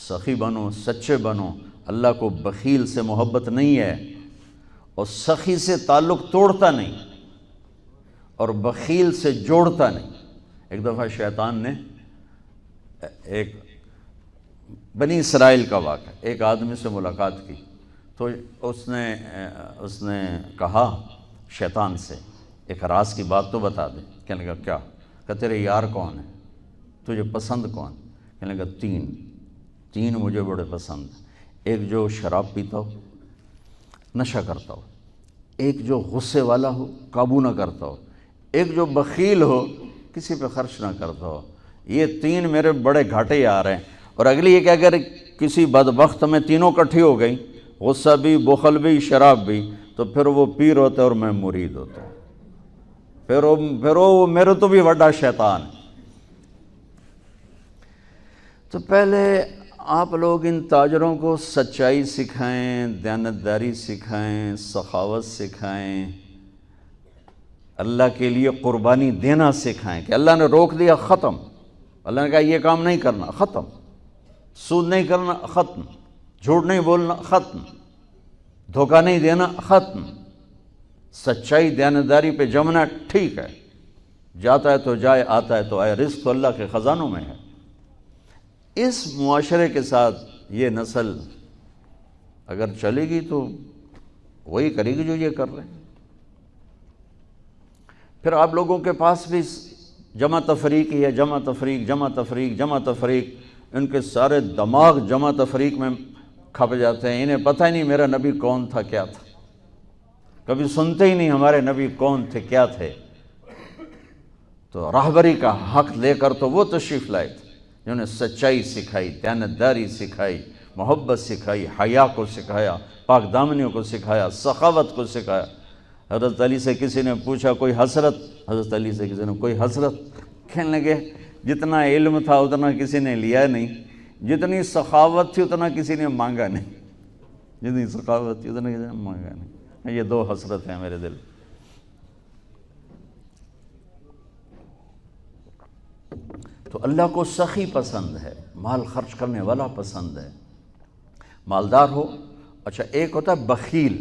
سخی بنو، سچے بنو۔ اللہ کو بخیل سے محبت نہیں ہے، اور سخی سے تعلق توڑتا نہیں، اور بخیل سے جوڑتا نہیں۔ ایک دفعہ شیطان نے ایک بنی اسرائیل کا واقعہ، ایک آدمی سے ملاقات کی، تو اس نے کہا شیطان سے، ایک راز کی بات تو بتا دے۔ کہنے لگا کیا؟ کہ تیرے یار کون ہیں، تجھے پسند کون؟ کہنے لگا تین مجھے بڑے پسند ہیں۔ ایک جو شراب پیتا ہو، نشہ کرتا ہو، ایک جو غصے والا ہو، قابو نہ کرتا ہو، ایک جو بخیل ہو، کسی پہ خرچ نہ کرتا ہو۔ یہ تین میرے بڑے گھاٹے آ رہے ہیں۔ اور اگلی یہ کہ اگر کسی بدبخت میں تینوں کٹھی ہو گئی، غصہ بھی، بخل بھی، شراب بھی، تو پھر وہ پیر ہوتا ہے اور میں مرید ہوتا ہوں، پھر وہ میرے تو بھی بڑا شیطان ہے۔ تو پہلے آپ لوگ ان تاجروں کو سچائی سکھائیں، دیانتداری سکھائیں، سخاوت سکھائیں، اللہ کے لیے قربانی دینا سکھائیں کہ اللہ نے روک دیا، ختم۔ اللہ نے کہا یہ کام نہیں کرنا، ختم۔ سود نہیں کرنا، ختم۔ جھوٹ نہیں بولنا، ختم۔ دھوکہ نہیں دینا، ختم۔ سچائی دیانتداری پہ جمنا ٹھیک ہے، جاتا ہے تو جائے، آتا ہے تو آئے، رزق تو اللہ کے خزانوں میں ہے۔ اس معاشرے کے ساتھ یہ نسل اگر چلے گی تو وہی کرے گی جو یہ کر رہے ہیں۔ پھر آپ لوگوں کے پاس بھی جمع تفریق ہی ہے، جمع تفریق، جمع تفریق، جمع تفریق۔ ان کے سارے دماغ جمع تفریق میں کھپ جاتے ہیں، انہیں پتہ ہی نہیں میرا نبی کون تھا، کیا تھا۔ کبھی سنتے ہی نہیں ہمارے نبی کون تھے، کیا تھے۔ تو راہبری کا حق لے کر تو وہ تشریف لائے تھے جنہوں نے سچائی سکھائی، دیانتداری سکھائی، محبت سکھائی، حیا کو سکھایا، پاک دامنیوں کو سکھایا، سخاوت کو سکھایا۔ حضرت علی سے کسی نے پوچھا کوئی حسرت، حضرت علی سے کسی نے کوئی حسرت، کہنے لگے جتنا علم تھا اتنا کسی نے لیا نہیں، جتنی سخاوت تھی اتنا کسی نے مانگا نہیں، جتنی سخاوت تھی اتنا کسی نے مانگا نہیں۔ یہ دو حسرت ہیں میرے دل۔ تو اللہ کو سخی پسند ہے، مال خرچ کرنے والا پسند ہے، مالدار ہو۔ اچھا ایک ہوتا ہے بخیل،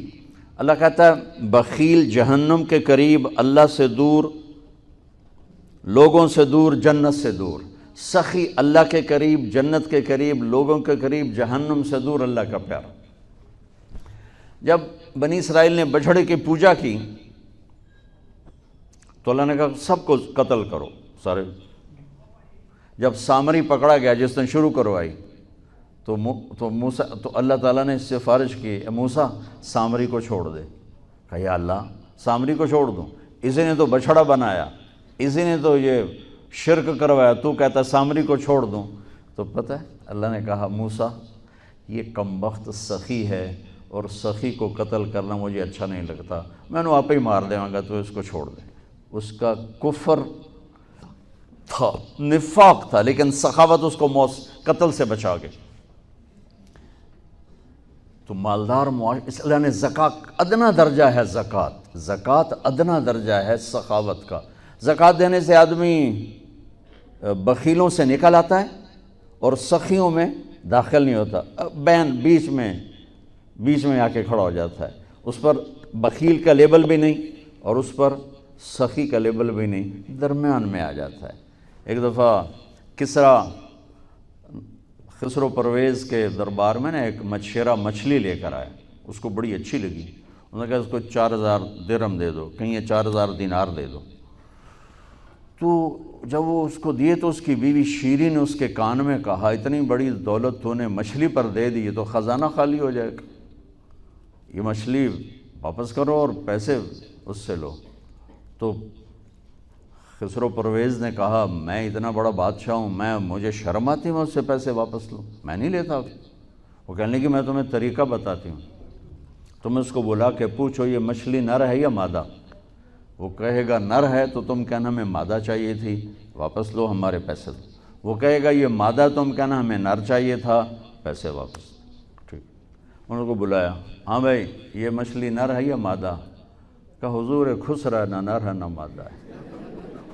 اللہ کہتا ہے بخیل جہنم کے قریب، اللہ سے دور، لوگوں سے دور، جنت سے دور۔ سخی اللہ کے قریب، جنت کے قریب، لوگوں کے قریب، جہنم سے دور، اللہ کا پیارا۔ جب بنی اسرائیل نے بچھڑے کی پوجا کی تو اللہ نے کہا سب کو قتل کرو، سارے۔ جب سامری پکڑا گیا جس نے شروع کروائی تو اللہ تعالیٰ نے اس سے سفارش کی، اے موسیٰ سامری کو چھوڑ دے۔ کہا یا اللہ سامری کو چھوڑ دوں؟ اسی نے تو بچھڑا بنایا، اسی نے تو یہ شرک کروایا، تو کہتا سامری کو چھوڑ دوں؟ تو پتہ ہے اللہ نے کہا موسیٰ یہ کمبخت سخی ہے، اور سخی کو قتل کرنا مجھے اچھا نہیں لگتا، میں نے آپ ہی مار دے گا، تو اس کو چھوڑ دے۔ اس کا کفر تھا، نفاق تھا، لیکن سخاوت اس کو قتل سے بچا گئی۔ تو مالدار اس اللہ نے زکوٰۃ ادنا درجہ ہے، زکوٰۃ ادنا درجہ ہے سخاوت کا۔ زکوٰۃ دینے سے آدمی بخیلوں سے نکل آتا ہے اور سخیوں میں داخل نہیں ہوتا، بین بیچ میں آ کے کھڑا ہو جاتا ہے۔ اس پر بخیل کا لیبل بھی نہیں اور اس پر سخی کا لیبل بھی نہیں، درمیان میں آ جاتا ہے۔ ایک دفعہ خسرو پرویز کے دربار میں ایک مچھیرا مچھلی لے کر آیا، اس کو بڑی اچھی لگی، انہوں نے کہا اس کو 4000 درہم دے دو، کہیں یہ 4000 دینار دے دو۔ تو جب وہ اس کو دیے تو اس کی بیوی شیری نے اس کے کان میں کہا اتنی بڑی دولت تو نے مچھلی پر دے دی، یہ تو خزانہ خالی ہو جائے گا، یہ مچھلی واپس کرو اور پیسے اس سے لو۔ تو خسرو پرویز نے کہا میں اتنا بڑا بادشاہ ہوں، مجھے شرم آتی میں اس سے پیسے واپس لوں، میں نہیں لیتا۔ وہ کہنے لگی میں تمہیں طریقہ بتاتی ہوں، تم اس کو بلا کے پوچھو یہ مچھلی نر ہے یا مادہ، وہ کہے گا نر ہے تو تم کہنا ہمیں مادہ چاہیے تھی، واپس لو ہمارے پیسے دو۔ وہ کہے گا یہ مادہ، تم کہنا ہمیں نر چاہیے تھا، پیسے واپس۔ ٹھیک، انہوں کو بلایا، ہاں بھائی یہ مچھلی نر ہے یا مادہ؟ کہ حضور خسرا نہ نر ہے نہ مادہ ہے۔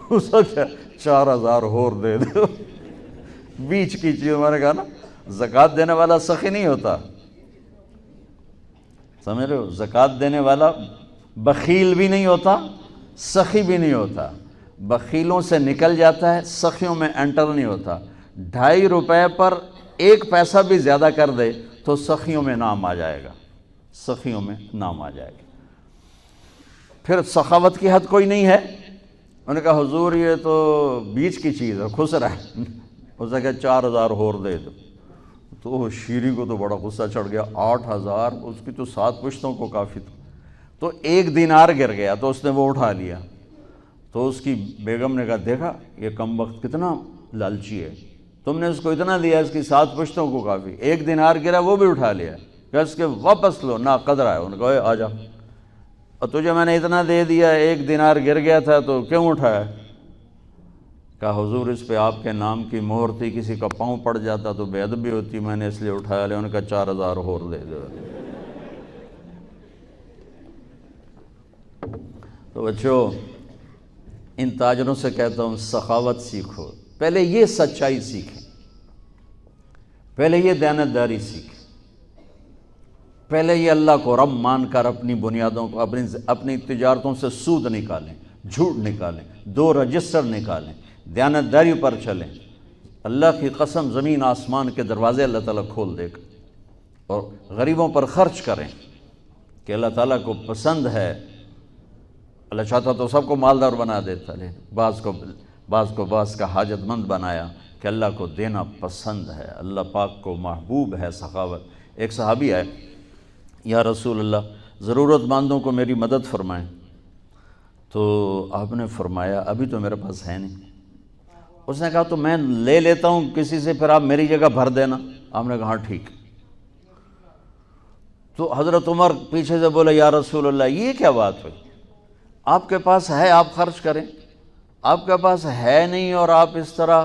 اس وقت 4000 اور دے دو، بیچ کی چیز۔ میں نے کہا نا زکوٰۃ دینے والا سخی نہیں ہوتا، سمجھ رہے ہو؟ زکوٰۃ دینے والا بخیل بھی نہیں ہوتا، سخی بھی نہیں ہوتا، بخیلوں سے نکل جاتا ہے، سخیوں میں انٹر نہیں ہوتا۔ 2.5 روپے پر 1 پیسہ بھی زیادہ کر دے تو سخیوں میں نام آ جائے گا، سخیوں میں نام آ جائے گا۔ پھر سخاوت کی حد کوئی نہیں ہے۔ انہوں نے کہا حضور یہ تو بیچ کی چیز ہے، خسرا ہے۔ اس نے کہا 4,000 اور دے دو۔ تو شیریں کو تو بڑا غصہ چڑھ گیا، 8,000، اس کی تو 7 پشتوں کو کافی تھا۔ تو 1 دینار گر گیا تو اس نے وہ اٹھا لیا۔ تو اس کی بیگم نے کہا دیکھا یہ کم وقت کتنا لالچی ہے، تم نے اس کو اتنا دیا، اس کی 7 پشتوں کو کافی، 1 دینار گرا وہ بھی اٹھا لیا، کہ اس کے واپس لو، نا قدر ہے۔ انہوں نے کہا آ جا، اور تجھے میں نے اتنا دے دیا، 1 دینار گر گیا تھا تو کیوں اٹھایا؟ کہا حضور اس پہ آپ کے نام کی مہر تھی، کسی کا پاؤں پڑ جاتا تو بے ادبی ہوتی، میں نے اس لیے اٹھایا لیا۔ انہوں نے کہا 4,000 اور دے دو۔ تو بچوں ان تاجروں سے کہتا ہوں سخاوت سیکھو، پہلے یہ سچائی سیکھیں، پہلے یہ دیانتداری سیکھیں، پہلے یہ اللہ کو رب مان کر اپنی بنیادوں کو، اپنی تجارتوں سے سود نکالیں، جھوٹ نکالیں، 2 رجسٹر نکالیں، دیانتداری پر چلیں۔ اللہ کی قسم زمین آسمان کے دروازے اللہ تعالیٰ کھول دے گا۔ اور غریبوں پر خرچ کریں کہ اللہ تعالیٰ کو پسند ہے۔ اللہ چاہتا تو سب کو مالدار بنا دیتا، لیکن بعض کا حاجت مند بنایا کہ اللہ کو دینا پسند ہے، اللہ پاک کو محبوب ہے سخاوت۔ ایک صحابی آئے، یا رسول اللہ ضرورت مندوں کو میری مدد فرمائیں۔ تو آپ نے فرمایا ابھی تو میرے پاس ہے نہیں۔ اس نے کہا تو میں لے لیتا ہوں کسی سے، پھر آپ میری جگہ بھر دینا۔ آپ نے کہا ہاں ٹھیک۔ تو حضرت عمر پیچھے سے بولے یا رسول اللہ یہ کیا بات ہوئی، آپ کے پاس ہے آپ خرچ کریں، آپ کے پاس ہے نہیں اور آپ اس طرح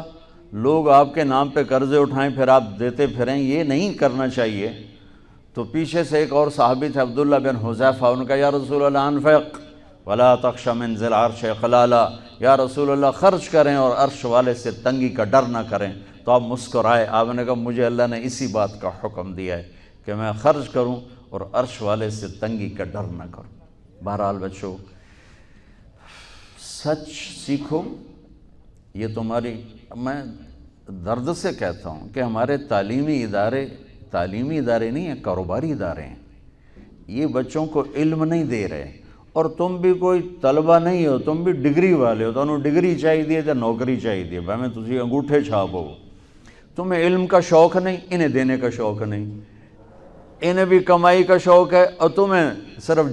لوگ آپ کے نام پہ قرضے اٹھائیں پھر آپ دیتے پھریں، یہ نہیں کرنا چاہیے۔ تو پیچھے سے ایک اور صحابی تھے عبداللہ بن حذیفہ، ان کا یا رسول اللہ انفق ولا تخش من ذی العرش خلالا، یا رسول اللہ خرچ کریں اور عرش والے سے تنگی کا ڈر نہ کریں۔ تو آپ مسکرائے، آپ نے کہا مجھے اللہ نے اسی بات کا حکم دیا ہے کہ میں خرچ کروں اور عرش والے سے تنگی کا ڈر نہ کروں۔ بہرحال بچوں سچ سیکھو، یہ تمہاری، میں درد سے کہتا ہوں کہ ہمارے تعلیمی ادارے نہیں ہیں، کاروباری ادارے ہیں۔ یہ بچوں کو علم نہیں دے رہے، اور تم بھی کوئی طلبہ نہیں ہو، تم بھی ڈگری والے ہو، تو انہوں ڈگری چاہیے یا نوکری چاہیے، بھائی میں تجھے انگوٹھے چھاپ ہو۔ تمہیں علم کا شوق نہیں، انہیں دینے کا شوق نہیں، انہیں بھی کمائی کا شوق ہے اور تمہیں صرف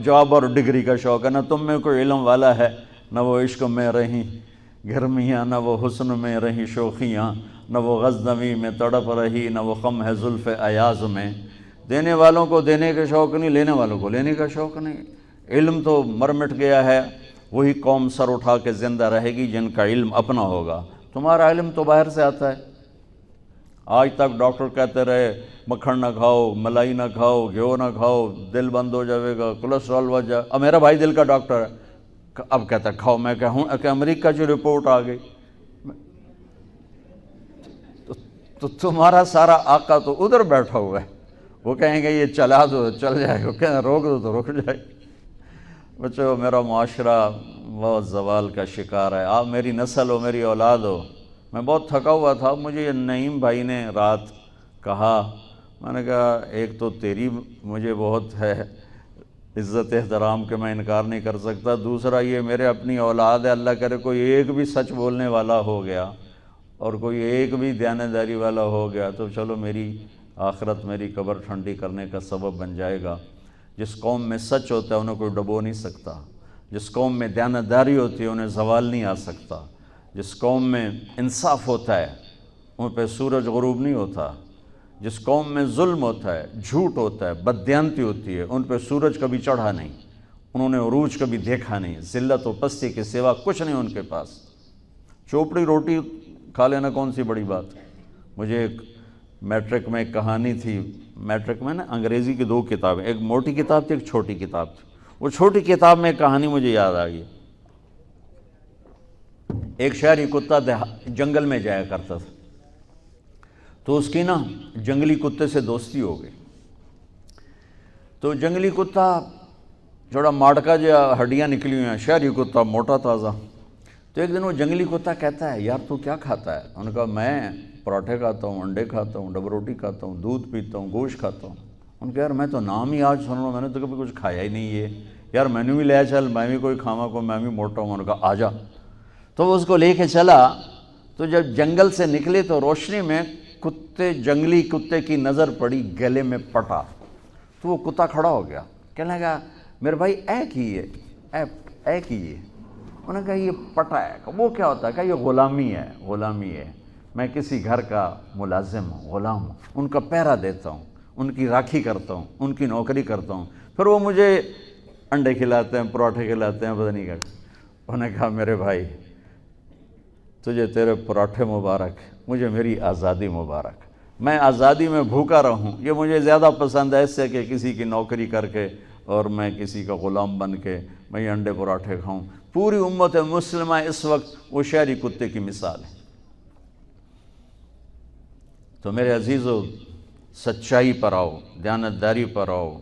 جاب اور ڈگری کا شوق ہے۔ نہ تم میں کوئی علم والا ہے، نہ وہ عشق میں رہیں گرمیاں، نہ وہ حسن میں رہیں شوخیاں، نہ وہ غزنوی میں تڑپ رہی، نہ وہ خم ہے زلف ایاز میں۔ دینے والوں کو دینے کا شوق نہیں، لینے والوں کو لینے کا شوق نہیں۔ علم تو مر مٹ گیا ہے، وہی قوم سر اٹھا کے زندہ رہے گی جن کا علم اپنا ہوگا۔ تمہارا علم تو باہر سے آتا ہے۔ آج تک ڈاکٹر کہتے رہے مکھن نہ کھاؤ، ملائی نہ کھاؤ، گھیو نہ کھاؤ، دل بند ہو جائے گا، کولیسٹرول بڑھ جائے۔ اب میرا بھائی دل کا ڈاکٹر ہے، اب کہتا ہے کھاؤ۔ میں کہوں کہ امریکہ کی رپورٹ آ گئی، تو تمہارا سارا آقا تو ادھر بیٹھا ہوا ہے، وہ کہیں گے یہ چلا دو چل جائے گا، کہیں روک دو تو رک جائے گا۔ بچوں میرا معاشرہ بہت زوال کا شکار ہے، آپ میری نسل ہو، میری اولاد ہو۔ میں بہت تھکا ہوا تھا، مجھے یہ نعیم بھائی نے رات کہا، میں نے کہا ایک تو تیری مجھے بہت ہے عزت احترام کہ میں انکار نہیں کر سکتا، دوسرا یہ میرے اپنی اولاد ہے، اللہ کرے کوئی ایک بھی سچ بولنے والا ہو گیا اور کوئی ایک بھی دیانتداری والا ہو گیا تو چلو میری آخرت، میری قبر ٹھنڈی کرنے کا سبب بن جائے گا۔ جس قوم میں سچ ہوتا ہے انہیں کوئی ڈبو نہیں سکتا، جس قوم میں دیانتداری ہوتی ہے انہیں زوال نہیں آ سکتا، جس قوم میں انصاف ہوتا ہے ان پہ سورج غروب نہیں ہوتا، جس قوم میں ظلم ہوتا ہے، جھوٹ ہوتا ہے، بددیانتی ہوتی ہے، ان پہ سورج کبھی چڑھا نہیں، انہوں نے عروج کبھی دیکھا نہیں، ذلت و پستی کے سوا کچھ نہیں ان کے پاس۔ چوپڑی روٹی کھا لینا کون سی بڑی بات۔ مجھے ایک میٹرک میں ایک کہانی تھی، میٹرک میں نا انگریزی کی 2 کتابیں، ایک موٹی کتاب تھی ایک چھوٹی کتاب تھی، وہ چھوٹی کتاب میں ایک کہانی مجھے یاد آ گئی۔ ایک شہری کتا جنگل میں جایا کرتا تھا، تو اس کی نا جنگلی کتے سے دوستی ہو گئی۔ تو جنگلی کتا تھوڑا ماڑکا جو ہڈیاں نکلی ہوئی ہیں، شہری کتا موٹا تازہ۔ تو ایک دن وہ جنگلی کتا کہتا ہے یار تو کیا کھاتا ہے؟ انہوں نے کہا میں پراٹھے کھاتا ہوں، انڈے کھاتا ہوں، ڈبل روٹی کھاتا ہوں، دودھ پیتا ہوں، گوشت کھاتا ہوں۔ ان کا یار میں تو نام ہی آج سن رہا ہوں، میں نے تو کبھی کچھ کھایا ہی نہیں ہے یار، میں نے بھی لے چل، میں بھی کوئی کھاوا کو، میں بھی موٹا ہوں۔ انہوں نے کہا آ جا۔ تو وہ اس کو لے کے چلا، تو جب جنگل سے نکلے تو روشنی میں جنگلی کتے کی نظر پڑی گلے میں پٹا۔ تو وہ کتا کھڑا ہو گیا، کہنے لگا میرے بھائی اے کی ہے، اے کی ہے۔ انہوں نے کہا یہ پٹا ہے۔ وہ کیا ہوتا ہے؟ کہ یہ غلامی ہے، غلامی ہے، میں کسی گھر کا ملازم ہوں، غلام ہوں، ان کا پہرا دیتا ہوں، ان کی راکھی کرتا ہوں، ان کی نوکری کرتا ہوں، پھر وہ مجھے انڈے کھلاتے ہیں، پراٹھے کھلاتے ہیں، پتہ نہیں کیا۔ انہوں نے کہا میرے بھائی تجھے تیرے پراٹھے مبارک، مجھے میری آزادی مبارک، میں آزادی میں بھوکا رہوں، یہ مجھے زیادہ پسند ہے اس سے کہ کسی کی نوکری کر کے اور میں کسی کا غلام بن کے میں یہ انڈے پراٹھے کھاؤں۔ پوری امت مسلمہ اس وقت وہ شہری کتے کی مثال ہے۔ تو میرے عزیزو، سچائی پر آؤ، دیانتداری پر آؤ،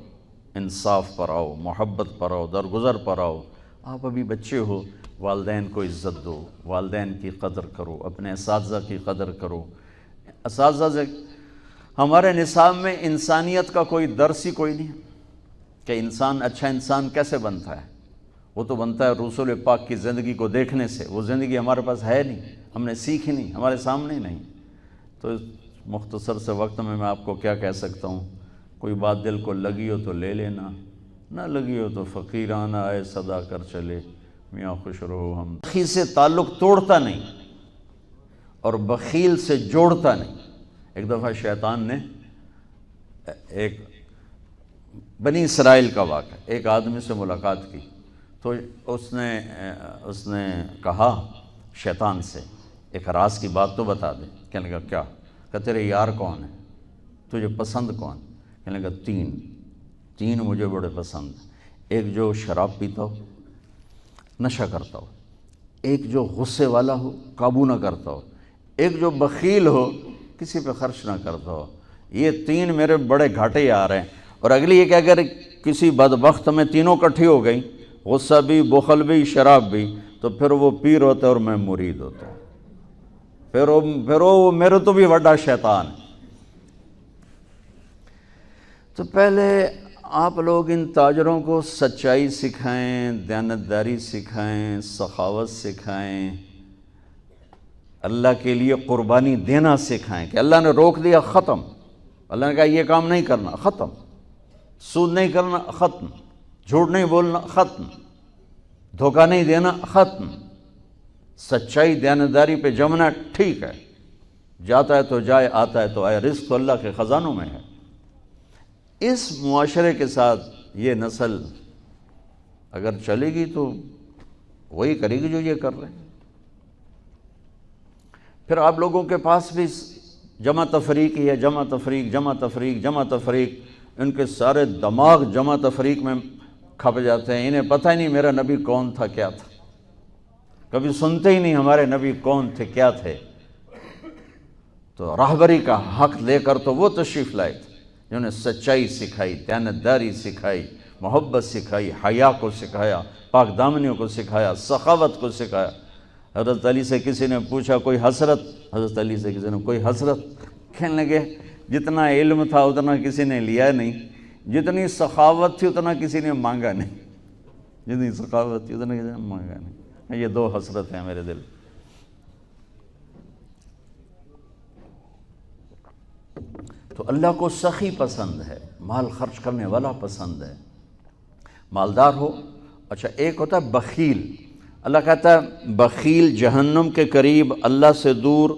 انصاف پر آؤ، محبت پر آؤ، درگزر پر آؤ۔ آپ ابھی بچے ہو، والدین کو عزت دو، والدین کی قدر کرو، اپنے اساتذہ کی قدر کرو۔ اساتذہ سے ہمارے نصاب میں انسانیت کا کوئی درس ہی کوئی نہیں کہ انسان اچھا انسان کیسے بنتا ہے۔ وہ تو بنتا ہے رسول پاک کی زندگی کو دیکھنے سے، وہ زندگی ہمارے پاس ہے نہیں، ہم نے سیکھی نہیں، ہمارے سامنے نہیں۔ تو اس مختصر سے وقت میں آپ کو کیا کہہ سکتا ہوں؟ کوئی بات دل کو لگی ہو تو لے لینا، نہ لگی ہو تو فقیرانہ آئے صدا کر چلے، میاں خوش رہو ہم۔ بخیل سے تعلق توڑتا نہیں اور بخیل سے جوڑتا نہیں۔ ایک دفعہ شیطان نے ایک بنی اسرائیل کا واقعہ، ایک آدمی سے ملاقات کی، تو اس نے کہا شیطان سے ایک راز کی بات تو بتا دے۔ کہنے لگا کیا؟ کہ تیرے یار کون ہیں، تجھے پسند کون؟ کہنے لگا تین مجھے بڑے پسند ہیں، ایک جو شراب پیتا ہو، نشہ کرتا ہو، ایک جو غصے والا ہو، قابو نہ کرتا ہو، ایک جو بخیل ہو، کسی پہ خرچ نہ کرتا ہو۔ یہ تین میرے بڑے گھاٹے آ رہے ہیں۔ اور اگلی یہ کہ اگر کسی بدبخت میں تینوں کٹھی ہو گئی، غصہ بھی، بخل بھی، شراب بھی، تو پھر وہ پیر ہوتا ہے اور میں مرید ہوتا ہوں، پھر وہ میرے تو بھی بڑا شیطان ہے۔ تو پہلے آپ لوگ ان تاجروں کو سچائی سکھائیں، دیانتداری سکھائیں، سخاوت سکھائیں، اللہ کے لیے قربانی دینا سکھائیں کہ اللہ نے روک دیا، ختم۔ اللہ نے کہا یہ کام نہیں کرنا، ختم۔ سود نہیں کرنا، ختم۔ جھوٹ نہیں بولنا، ختم۔ دھوکہ نہیں دینا، ختم۔ سچائی دیانتداری پہ جمنا ٹھیک ہے، جاتا ہے تو جائے، آتا ہے تو آئے، رزق تو اللہ کے خزانوں میں ہے۔ اس معاشرے کے ساتھ یہ نسل اگر چلے گی تو وہی کرے گی جو یہ کر رہے ہیں۔ پھر آپ لوگوں کے پاس بھی جمع تفریق ہی ہے، جمع تفریق، جمع تفریق، جمع تفریق۔ ان کے سارے دماغ جمع تفریق میں کھپ جاتے ہیں، انہیں پتہ ہی نہیں میرا نبی کون تھا، کیا تھا، کبھی سنتے ہی نہیں ہمارے نبی کون تھے، کیا تھے۔ تو راہبری کا حق لے کر تو وہ تشریف لائے تھے جنہوں نے سچائی سکھائی، دیانتداری سکھائی، محبت سکھائی، حیا کو سکھایا، پاک دامنیوں کو سکھایا، سخاوت کو سکھایا۔ حضرت علی سے کسی نے پوچھا کوئی حسرت؟ حضرت علی سے کسی نے کوئی حسرت؟ کہنے لگے جتنا علم تھا اتنا کسی نے لیا نہیں، جتنی سخاوت تھی اتنا کسی نے مانگا نہیں، جتنی سخاوت تھی اتنا کسی نے مانگا نہیں۔ یہ دو حسرت ہیں میرے دل۔ تو اللہ کو سخی پسند ہے، مال خرچ کرنے والا پسند ہے، مالدار ہو۔ اچھا ایک ہوتا ہے بخیل، اللہ کہتا ہے بخیل جہنم کے قریب، اللہ سے دور،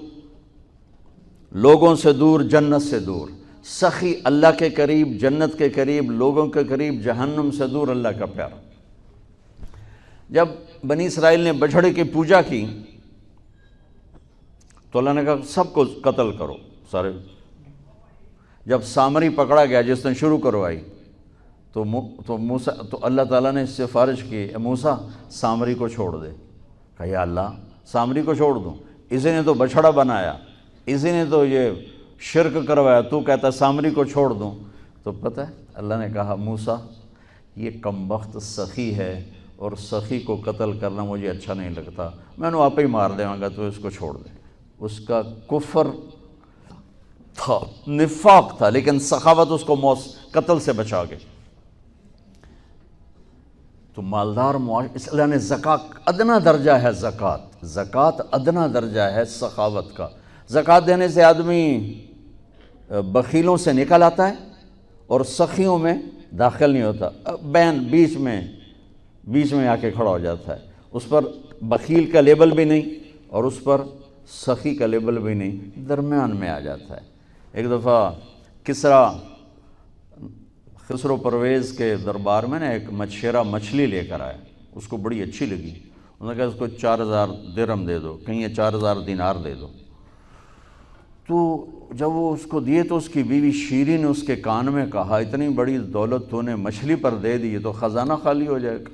لوگوں سے دور، جنت سے دور۔ سخی اللہ کے قریب، جنت کے قریب، لوگوں کے قریب، جہنم سے دور، اللہ کا پیارا۔ جب بنی اسرائیل نے بچھڑے کی پوجا کی تو اللہ نے کہا سب کو قتل کرو، سارے۔ جب سامری پکڑا گیا جس نے شروع کروائی تو اللہ تعالیٰ نے اس سے سفارش کی، اے موسیٰ سامری کو چھوڑ دے۔ کہا یا اللہ سامری کو چھوڑ دوں؟ اسی نے تو بچھڑا بنایا، اسی نے تو یہ شرک کروایا، تو کہتا سامری کو چھوڑ دوں۔ تو پتہ ہے اللہ نے کہا موسیٰ یہ کمبخت سخی ہے اور سخی کو قتل کرنا مجھے اچھا نہیں لگتا، میں نے آپ ہی مار دوں گا، تو اس کو چھوڑ دے۔ اس کا کفر تھا، نفاق تھا، لیکن سخاوت اس کو قتل سے بچا گئی۔ تو مالدار اس اللہ نے زکوٰۃ ادنا درجہ ہے، زکوٰۃ ادنا درجہ ہے سخاوت کا۔ زکوٰۃ دینے سے آدمی بخیلوں سے نکل آتا ہے اور سخیوں میں داخل نہیں ہوتا، بین بیچ میں آ کے کھڑا ہو جاتا ہے۔ اس پر بخیل کا لیبل بھی نہیں اور اس پر سخی کا لیبل بھی نہیں، درمیان میں آ جاتا ہے۔ ایک دفعہ خسرو پرویز کے دربار میں نے ایک مچھیرا مچھلی لے کر آیا، اس کو بڑی اچھی لگی، انہوں نے کہا اس کو 4000 درہم دے دو، کہیں یہ 4000 دینار دے دو۔ تو جب وہ اس کو دیے تو اس کی بیوی شیری نے اس کے کان میں کہا اتنی بڑی دولت تو نے مچھلی پر دے دی، تو خزانہ خالی ہو جائے گا،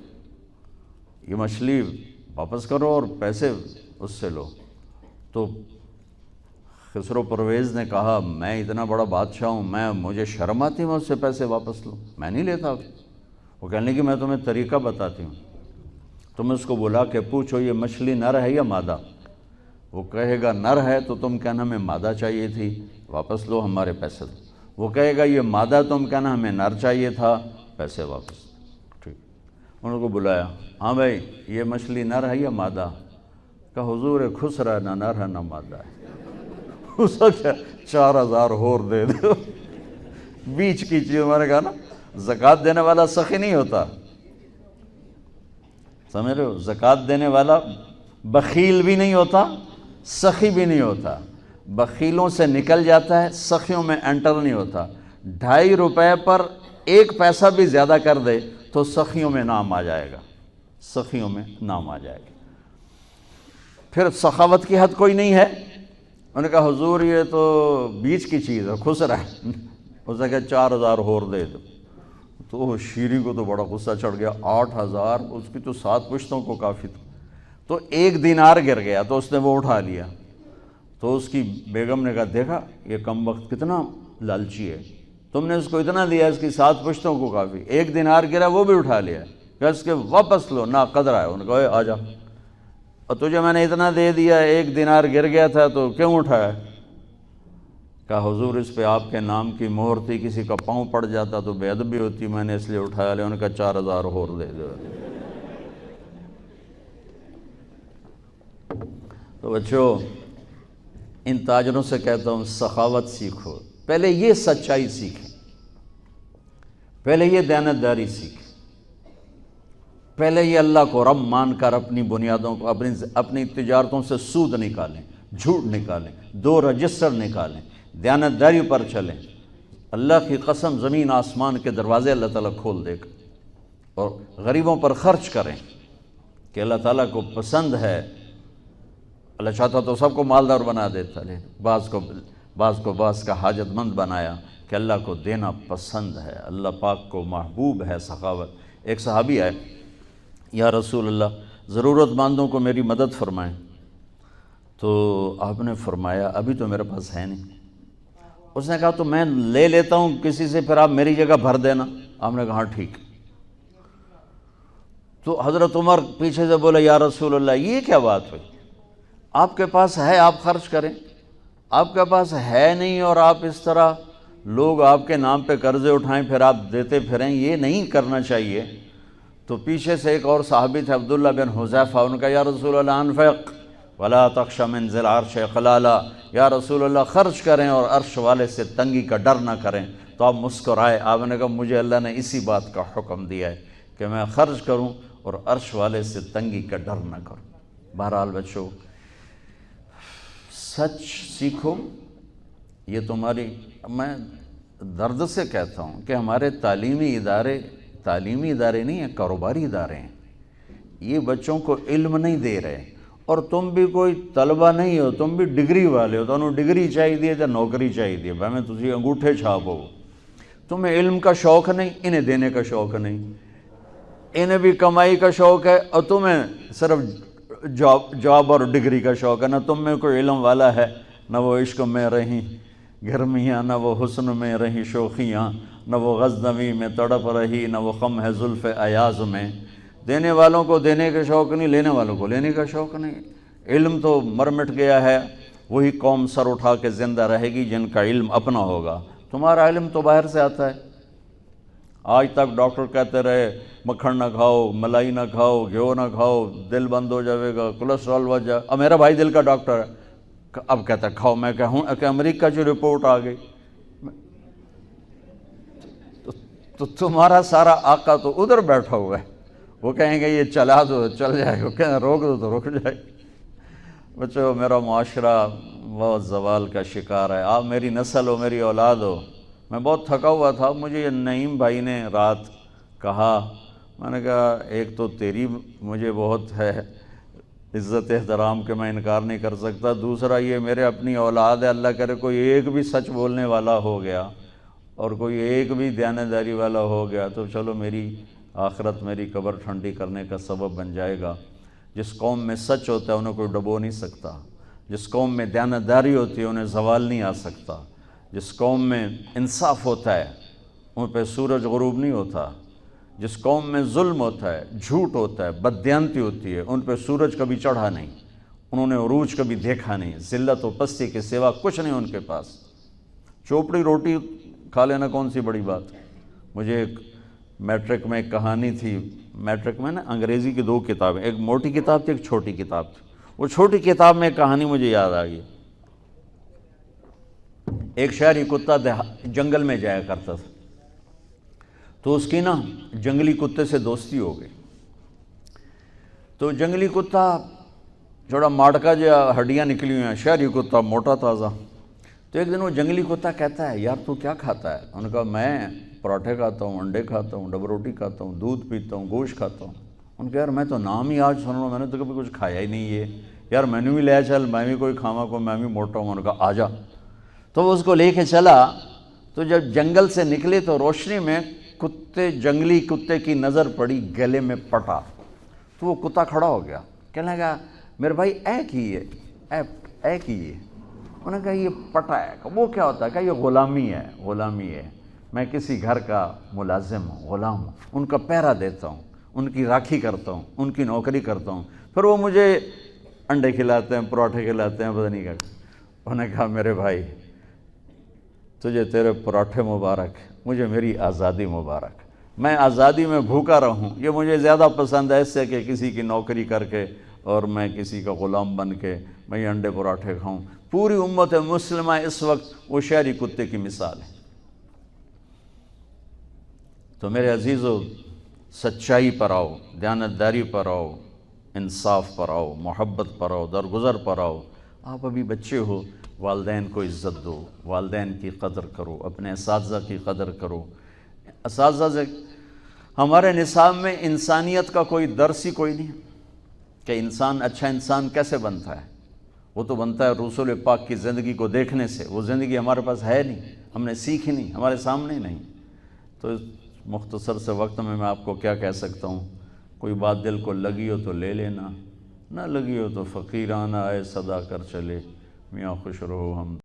یہ مچھلی واپس کرو اور پیسے اس سے لو۔ تو خسرو پرویز نے کہا میں اتنا بڑا بادشاہ ہوں، مجھے شرم آتی میں اس سے پیسے واپس لوں، میں نہیں لیتا۔ وہ کہنے لگی میں تمہیں طریقہ بتاتی ہوں، تم اس کو بلا کے پوچھو یہ مچھلی نر ہے یا مادہ، وہ کہے گا نر ہے تو تم کہنا ہمیں مادہ چاہیے تھی، واپس لو ہمارے پیسے دو۔ وہ کہے گا یہ مادہ، تم کہنا ہمیں نر چاہیے تھا، پیسے واپس۔ ٹھیک، انہوں کو بلایا، ہاں بھائی یہ مچھلی نر ہے یا مادہ؟ کہا حضور خسرا نہ نر ہے نہ مادہ ہے۔ اس کو 4000 اور دے دو، بیچ کی چیز۔ میں نے کہا نا زکوٰۃ دینے والا سخی نہیں ہوتا، سمجھ رہے ہو؟ زکوٰۃ دینے والا بخیل بھی نہیں ہوتا، سخی بھی نہیں ہوتا، بخیلوں سے نکل جاتا ہے، سخیوں میں انٹر نہیں ہوتا۔ 2.5 روپے پر 1 پیسہ بھی زیادہ کر دے تو سخیوں میں نام آ جائے گا، سخیوں میں نام آ جائے گا۔ پھر سخاوت کی حد کوئی نہیں ہے۔ انہوں نے کہا حضور یہ تو بیچ کی چیز ہے، خسرا ہے۔ اس نے کہا 4000 اور دے دو۔ تو شیری کو تو بڑا غصہ چڑھ گیا، 8000، اس کی تو 7 پشتوں کو کافی تھا۔ تو 1 دینار گر گیا تو اس نے وہ اٹھا لیا۔ تو اس کی بیگم نے کہا دیکھا یہ کمبخت کتنا لالچی ہے، تم نے اس کو اتنا دیا، اس کی 7 پشتوں کو کافی، 1 دینار گرا وہ بھی اٹھا لیا، کہ اس کے واپس لو، نا قدر ہے۔ انہوں نے کہا آ جا، اور تجھے میں نے اتنا دے دیا، 1 دینار گر گیا تھا تو کیوں اٹھایا؟ کہا حضور اس پہ آپ کے نام کی مہر تھی، کسی کا پاؤں پڑ جاتا تو بے ادبی ہوتی، میں نے اس لیے اٹھایا لیا۔ انہوں نے کہا 4000 اور دے دو۔ تو بچوں ان تاجروں سے کہتا ہوں سخاوت سیکھو، پہلے یہ سچائی سیکھیں، پہلے یہ دیانتداری سیکھیں، پہلے یہ اللہ کو رب مان کر اپنی بنیادوں کو، اپنی تجارتوں سے سود نکالیں، جھوٹ نکالیں، 2 رجسٹر نکالیں، دیانتداری پر چلیں۔ اللہ کی قسم زمین آسمان کے دروازے اللہ تعالیٰ کھول دے گا، اور غریبوں پر خرچ کریں کہ اللہ تعالیٰ کو پسند ہے۔ اللہ چاہتا تو سب کو مالدار بنا دیتا، لیکن بعض کا حاجت مند بنایا کہ اللہ کو دینا پسند ہے، اللہ پاک کو محبوب ہے سخاوت۔ ایک صحابی آئے، یا رسول اللہ ضرورت مندوں کو میری مدد فرمائیں۔ تو آپ نے فرمایا ابھی تو میرے پاس ہے نہیں۔ اس نے کہا تو میں لے لیتا ہوں کسی سے، پھر آپ میری جگہ بھر دینا۔ آپ نے کہا ہاں ٹھیک۔ تو حضرت عمر پیچھے سے بولے یا رسول اللہ یہ کیا بات ہوئی، آپ کے پاس ہے آپ خرچ کریں، آپ کے پاس ہے نہیں اور آپ اس طرح لوگ آپ کے نام پہ قرضے اٹھائیں پھر آپ دیتے پھریں، یہ نہیں کرنا چاہیے۔ تو پیچھے سے ایک اور صحابی تھے عبداللہ بن حذیفہ، ان کا یا رسول اللہ انفق ولا تخش من ذی العرش خلالا، یا رسول اللہ خرچ کریں اور عرش والے سے تنگی کا ڈر نہ کریں۔ تو آپ مسکرائے، آپ نے کہا مجھے اللہ نے اسی بات کا حکم دیا ہے کہ میں خرچ کروں اور عرش والے سے تنگی کا ڈر نہ کروں۔ بہرحال بچوں سچ سیکھو، یہ تمہاری، میں درد سے کہتا ہوں کہ ہمارے تعلیمی ادارے نہیں ہیں، کاروباری ادارے ہیں۔ یہ بچوں کو علم نہیں دے رہے، اور تم بھی کوئی طلبہ نہیں ہو، تم بھی ڈگری والے ہو، تو انہوں ڈگری چاہیے یا نوکری چاہیے، میں تجھے انگوٹھے چھاپ ہو۔ تمہیں علم کا شوق نہیں، انہیں دینے کا شوق نہیں، انہیں بھی کمائی کا شوق ہے اور تمہیں صرف جاب اور ڈگری کا شوق ہے، نہ تم میں کوئی علم والا ہے نہ وہ عشق میں رہی، گرمیاں نہ وہ حسن میں رہی شوخیاں، نہ وہ غزنوی میں تڑپ رہی، نہ وہ خم ہے زلف ایاز میں۔ دینے والوں کو دینے کا شوق نہیں، لینے والوں کو لینے کا شوق نہیں۔ علم تو مر مٹ گیا ہے، وہی قوم سر اٹھا کے زندہ رہے گی جن کا علم اپنا ہوگا۔ تمہارا علم تو باہر سے آتا ہے۔ آج تک ڈاکٹر کہتے رہے مکھن نہ کھاؤ، ملائی نہ کھاؤ، گھیو نہ کھاؤ، دل بند ہو جائے گا، کولیسٹرول بڑھ جائے۔ اب میرا بھائی دل کا ڈاکٹر ہے، اب کہتا ہے کھاؤ۔ میں کہوں کہ امریکہ جو رپورٹ آ گئی، تو تمہارا سارا آقا تو ادھر بیٹھا ہوا ہے، وہ کہیں گے یہ چلا دو چل جائے گا، کہیں روک دو تو رک جائے گا۔ بچو، میرا معاشرہ بہت زوال کا شکار ہے۔ آپ میری نسل ہو، میری اولاد ہو۔ میں بہت تھکا ہوا تھا، مجھے یہ نعیم بھائی نے رات کہا، میں نے کہا ایک تو تیری مجھے بہت ہے عزت احترام کہ میں انکار نہیں کر سکتا، دوسرا یہ میرے اپنی اولاد ہے، اللہ کرے کوئی ایک بھی سچ بولنے والا ہو گیا اور کوئی ایک بھی دیانتداری والا ہو گیا تو چلو میری آخرت، میری قبر ٹھنڈی کرنے کا سبب بن جائے گا۔ جس قوم میں سچ ہوتا ہے انہیں کوئی ڈبو نہیں سکتا، جس قوم میں دیانتداری ہوتی ہے انہیں زوال نہیں آ سکتا، جس قوم میں انصاف ہوتا ہے ان پہ سورج غروب نہیں ہوتا، جس قوم میں ظلم ہوتا ہے، جھوٹ ہوتا ہے، بددیانتی ہوتی ہے، ان پہ سورج کبھی چڑھا نہیں، انہوں نے عروج کبھی دیکھا نہیں، ذلت و پستی کے سوا کچھ نہیں ان کے پاس۔ چوپڑی روٹی کھا لینا کون سی بڑی بات۔ مجھے ایک میٹرک میں ایک کہانی تھی، میٹرک میں نا انگریزی کی 2 کتابیں، ایک موٹی کتاب تھی ایک چھوٹی کتاب تھی۔ وہ چھوٹی کتاب میں ایک کہانی مجھے یاد آ گئی۔ ایک شہری کتا جنگل میں جایا کرتا تھا، تو اس کی نا جنگلی کتے سے دوستی ہو گئی۔ تو جنگلی کتا تھوڑا ماڑکا جو ہڈیاں نکلی ہوئی ہیں، شہری کتا موٹا تازہ۔ تو ایک دن وہ جنگلی کتا کہتا ہے یار تو کیا کھاتا ہے؟ انہوں نے کہا میں پراٹھے کھاتا ہوں، انڈے کھاتا ہوں، ڈبل روٹی کھاتا ہوں، دودھ پیتا ہوں، گوشت کھاتا ہوں۔ ان کہا یار میں تو نام ہی آج سن رہا ہوں، میں نے تو کبھی کچھ کھایا ہی نہیں ہے یار، میں نے بھی لے چل، میں بھی کوئی کھاوا کو، میں بھی موٹا ہوں۔ انہوں نے کہا آجا۔ تو وہ اس کو لے کے چلا، تو جب جنگل سے نکلے تو روشنی میں جنگلی کتے کی نظر پڑی گلے میں پٹا، تو وہ کتا کھڑا ہو گیا، کہنے لگا میرے بھائی اے کی ہے، اے کی ہے۔ انہوں نے کہا یہ پٹا ہے۔ وہ کیا ہوتا ہے؟ کہ یہ غلامی ہے، غلامی ہے، میں کسی گھر کا ملازم ہوں، غلام ہوں، ان کا پہرا دیتا ہوں، ان کی راکھی کرتا ہوں، ان کی نوکری کرتا ہوں، پھر وہ مجھے انڈے کھلاتے ہیں، پراٹھے کھلاتے ہیں، پتہ نہیں کیا۔ انہوں نے کہا میرے بھائی تجھے تیرے پراٹھے مبارک، مجھے میری آزادی مبارک، میں آزادی میں بھوکا رہوں، یہ مجھے زیادہ پسند ہے اس سے کہ کسی کی نوکری کر کے اور میں کسی کا غلام بن کے میں یہ انڈے پراٹھے کھاؤں۔ پوری امت مسلمہ اس وقت وہ شہری کتے کی مثال ہے۔ تو میرے عزیزو، سچائی پر آؤ، دیانتداری پر آؤ، انصاف پر آؤ، محبت پر آؤ، درگزر پر آؤ۔ آپ ابھی بچے ہو، والدین کو عزت دو، والدین کی قدر کرو، اپنے اساتذہ کی قدر کرو۔ اساتذہ سے ہمارے نصاب میں انسانیت کا کوئی درس ہی کوئی نہیں کہ انسان اچھا انسان کیسے بنتا ہے۔ وہ تو بنتا ہے رسول پاک کی زندگی کو دیکھنے سے، وہ زندگی ہمارے پاس ہے نہیں، ہم نے سیکھی نہیں، ہمارے سامنے نہیں۔ تو اس مختصر سے وقت میں آپ کو کیا کہہ سکتا ہوں؟ کوئی بات دل کو لگی ہو تو لے لینا، نہ لگی ہو تو فقیرانہ آئے صدا کر چلے، میاں خوش رہو ہم